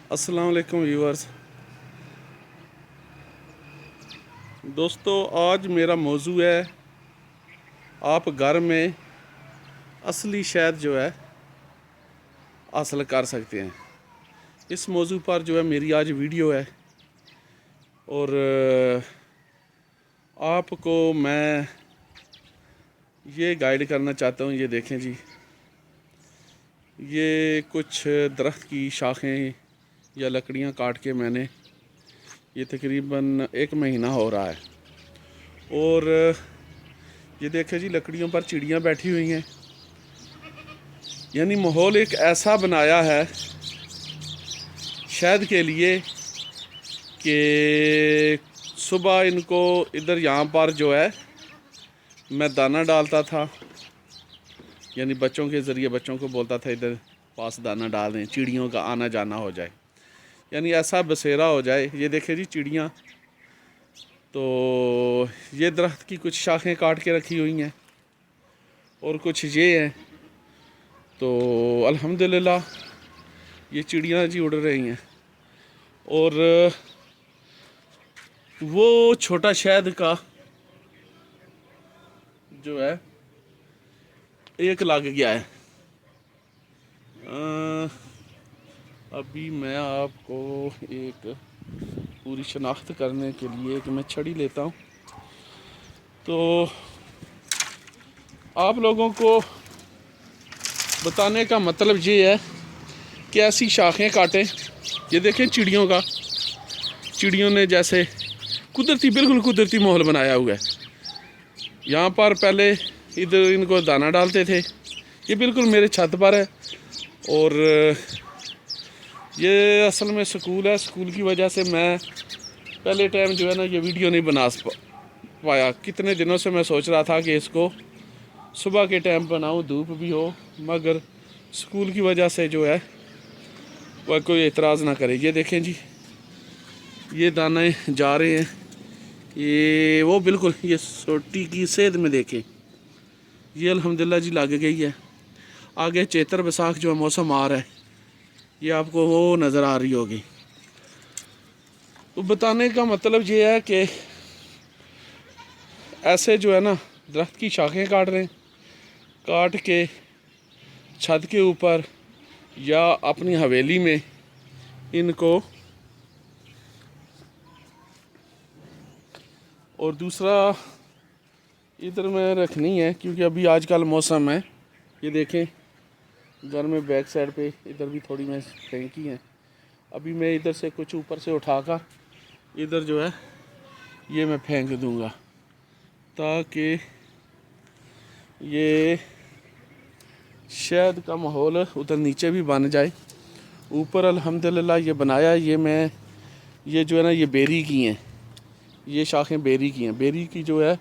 अस्सलाम वालेकुम व्यूअर्स। दोस्तों, आज मेरा मौजू है आप घर में असली शहद जो है हासिल कर सकते हैं। इस मौजू पर जो है मेरी आज वीडियो है और आपको मैं ये गाइड करना चाहता हूँ। ये देखें जी, ये कुछ दरख्त की शाखें या लकड़ियाँ काट के मैंने, ये तकरीबन 1 महीना हो रहा है और ये देखें जी, लकड़ियों पर चिड़ियाँ बैठी हुई हैं। यानी माहौल एक ऐसा बनाया है शहद के लिए कि सुबह इनको इधर यहाँ पर जो है मैं दाना डालता था, यानी बच्चों के ज़रिए बच्चों को बोलता था इधर पास दाना डाल दें, चिड़ियों का आना जाना हो जाए, यानी ऐसा बसेरा हो जाए। ये देखें जी चिड़ियाँ, तो ये दरख्त की कुछ शाखें काट के रखी हुई हैं और कुछ ये हैं। तो अल्हम्दुलिल्लाह ये चिड़ियाँ जी उड़ रही हैं और वो छोटा शहद का जो है एक लग गया है। अभी मैं आपको एक पूरी शनाख्त करने के लिए एक मैं छड़ी लेता हूँ, तो आप लोगों को बताने का मतलब ये है कि ऐसी शाखें काटें। ये देखें चिड़ियों ने जैसे बिल्कुल कुदरती माहौल बनाया हुआ है। यहाँ पर पहले इधर इनको दाना डालते थे, ये बिल्कुल मेरे छत पर है और ये असल में स्कूल है। स्कूल की वजह से मैं पहले टाइम जो है ना ये वीडियो नहीं बना पाया। कितने दिनों से मैं सोच रहा था कि इसको सुबह के टाइम बनाऊं, धूप भी हो, मगर स्कूल की वजह से जो है वह कोई एतराज़ ना करे। ये देखें जी, ये दाने जा रहे हैं, ये वो बिल्कुल ये सोटी की सेध में देखें, ये अल्हम्दुलिल्लाह जी लग गई है। आगे चैत्र बैसाख जो है मौसम आ रहा है, ये आपको वो नज़र आ रही होगी। तो बताने का मतलब ये है कि ऐसे जो है ना दरख्त की शाखें काट रहे हैं, काट के छत के ऊपर या अपनी हवेली में इनको, और दूसरा इधर में रखनी है क्योंकि अभी आजकल मौसम है। ये देखें घर में बैक साइड पे इधर भी थोड़ी मैं फेंकी है। अभी मैं इधर से कुछ ऊपर से उठाकर इधर जो है ये मैं फेंक दूंगा ताकि ये शहद का माहौल उधर नीचे भी बन जाए। ऊपर अल्हम्दुलिल्लाह ये बनाया, ये जो है ना ये बेरी की हैं, ये शाखें बेरी की हैं। बेरी की जो है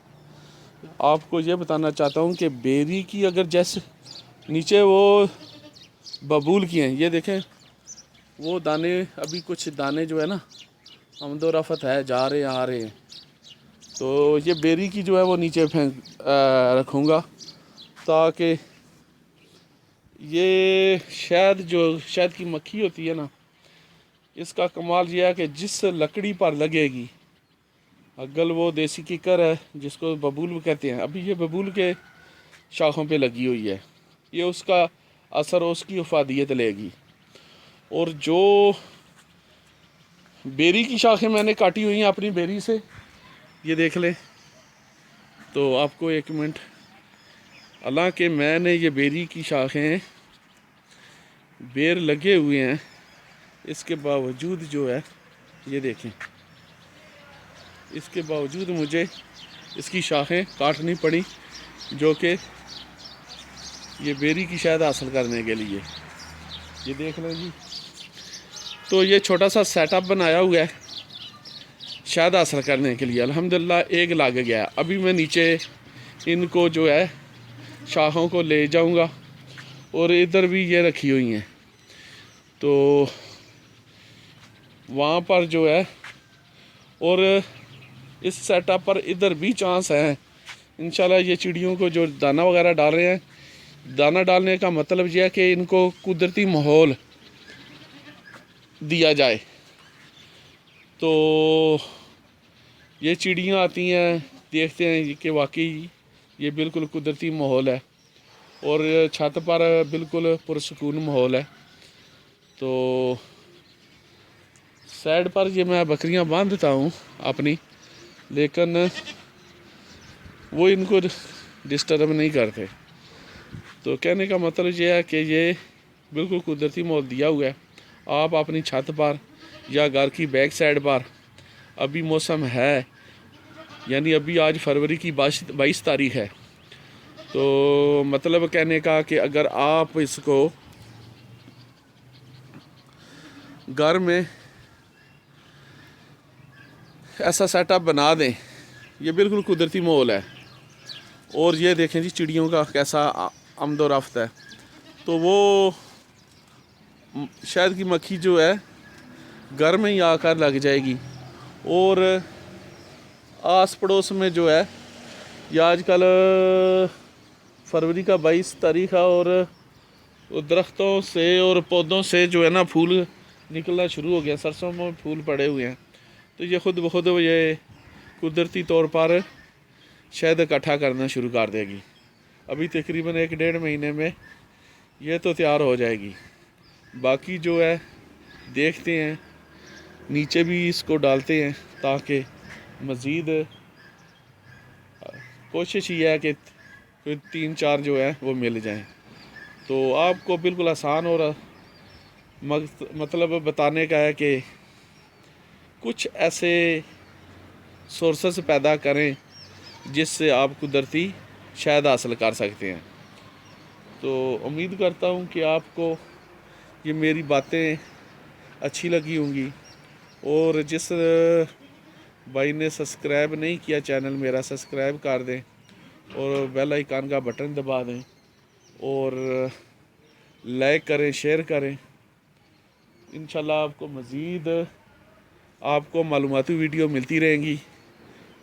आपको ये बताना चाहता हूँ कि बेरी की अगर जैसे नीचे वो बबूल की हैं, ये देखें वो दाने, अभी कुछ दाने जो है ना आमदो रफत है, जा रहे हैं आ रहे हैं, तो ये बेरी की जो है वो नीचे फेंक रखूँगा ताकि ये शहद की मक्खी होती है ना, इसका कमाल ये है कि जिस लकड़ी पर लगेगी, अगर वो देसी किकर है जिसको बबूल कहते हैं, अभी ये बबूल के शाखों पे लगी हुई है, ये उसका असर, उसकी अफादियत लेगी। और जो बेरी की शाखें मैंने काटी हुई हैं अपनी बेरी से, ये देख लें, तो आपको 1 मिनट, हालांकि मैंने ये बेरी की शाखें बेर लगे हुए हैं, इसके बावजूद जो है ये देखें, इसके बावजूद मुझे इसकी शाखें काटनी पड़ी, जो कि ये बेरी की शहद हासिल करने के लिए। ये देख लें जी, तो ये छोटा सा सेटअप बनाया हुआ है शहद हासिल करने के लिए। अल्हम्दुलिल्लाह एक लग गया है। अभी मैं नीचे इनको जो है शाखों को ले जाऊंगा और इधर भी ये रखी हुई हैं, तो वहाँ पर जो है, और इस सेटअप पर इधर भी चांस है इंशाल्लाह। ये चिड़ियों को जो दाना वगैरह डाल रहे हैं, दाना डालने का मतलब यह है कि इनको कुदरती माहौल دیا جائے۔ تو یہ چڑیاں آتی ہیں، دیکھتے ہیں کہ واقعی یہ بالکل قدرتی ماحول ہے، اور چھت پر بالکل پرسکون ماحول ہے۔ تو سائڈ پر یہ میں بکریاں باندھتا ہوں اپنی، لیکن وہ ان کو ڈسٹرب نہیں کرتے۔ تو کہنے کا مطلب یہ ہے کہ یہ بالکل قدرتی ماحول دیا ہوا ہے۔ آپ اپنی چھت پر یا گھر کی بیک سائڈ پر، ابھی موسم ہے، یعنی ابھی آج فروری کی 22 تاریخ ہے، تو مطلب کہنے کا کہ اگر آپ اس کو گھر میں ایسا سیٹ اپ بنا دیں، یہ بالکل قدرتی ماحول ہے۔ اور یہ دیکھیں جی چڑیوں کا کیسا آمد و رفت ہے۔ تو وہ شہد کی مکھی جو ہے گھر میں ہی آ کر لگ جائے گی، اور آس پڑوس میں جو ہے، یہ آج کل فروری کا 22 تاریخ ہے، اور درختوں سے اور پودوں سے جو ہے نا پھول نکلنا شروع ہو گیا، سرسوں میں پھول پڑے ہوئے ہیں۔ تو یہ خود بخود یہ قدرتی طور پر شہد اکٹھا کرنا شروع کر دے گی۔ ابھی تقریباً 1-1.5 مہینے میں یہ تو تیار ہو جائے گی۔ باقی جو ہے دیکھتے ہیں، نیچے بھی اس کو ڈالتے ہیں تاکہ مزید کوشش یہ ہے کہ 3-4 جو ہے وہ مل جائیں۔ تو آپ کو بالکل آسان اور مطلب بتانے کا ہے کہ کچھ ایسے سورسز پیدا کریں جس سے آپ قدرتی شہد حاصل کر سکتے ہیں۔ تو امید کرتا ہوں کہ آپ کو یہ میری باتیں اچھی لگی ہوں گی، اور جس بھائی نے سبسکرائب نہیں کیا چینل میرا، سبسکرائب کر دیں اور بیل آئیکن کا بٹن دبا دیں، اور لائک کریں، شیئر کریں۔ انشاءاللہ آپ کو مزید آپ کو معلوماتی ویڈیو ملتی رہیں گی۔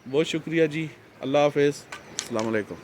بہت شکریہ جی، اللہ حافظ، السلام علیکم۔